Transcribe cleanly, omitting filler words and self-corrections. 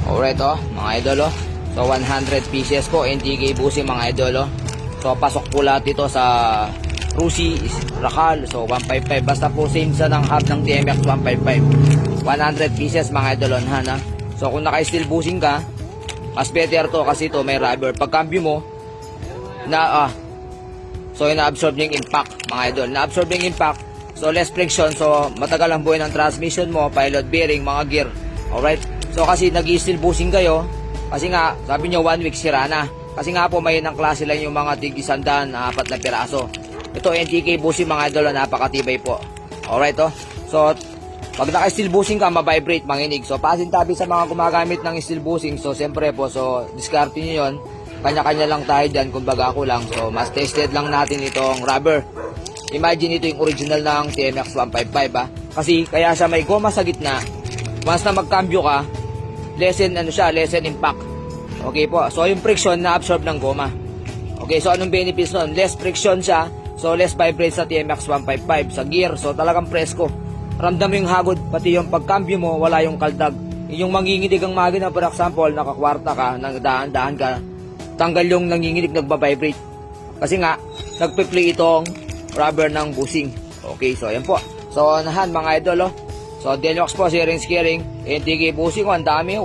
Alright mga idol So 100 pieces po NTK bushing mga idol So pasok po lahat dito sa Rusi, Rakal. So 155 basta po same sa ng hub ng TMX 155. 100 pieces mga idol ha. So kung naka-steel bushing ka, mas better to kasi to may rubber. Pag cambio mo na so ina-absorb yung impact mga idol. Na-absorb yung impact, so less friction, so matagal ang buhay ng transmission mo, pilot bearing, mga gear. Alright? So kasi nag-steel bushing kayo, kasi nga, sabi nyo 1 week sira na. Kasi nga po may ng klase lang yung mga tig 100 na 4 na piraso. Ito NTK bushing mga idol, napakatibay po. Alright So pag naka-steel bushing ka, ma-vibrate, manginig. So pasintabi sa mga gumagamit ng steel bushing, so siyempre po, so discard nyo yun. Kanya-kanya lang tayo dyan, kumbaga ako lang. So mas tested lang natin itong rubber. Imagine ito yung original ng TMX 155 Kasi kaya siya may goma sa gitna. Once na magkambyo ka, lessen impact. Okay po. So yung friction na absorb ng goma. Okay, so anong benefits nun? Less friction siya, so less vibrate sa TMX 155 sa gear. So talagang presko. Ramdam mo yung hagod, pati yung pagkambyo mo, wala yung kaldag. Yung manginginig ang magina, for example, nakakwarta ka, nagdahan-dahan ka, tanggal yung nanginginig, nagbabibrate. Kasi nga, nagpe-play itong rubber ng bushing. Okay, so yan po. So nahan mga idol So Deluxe po, sharing, NTK bushing, ang dami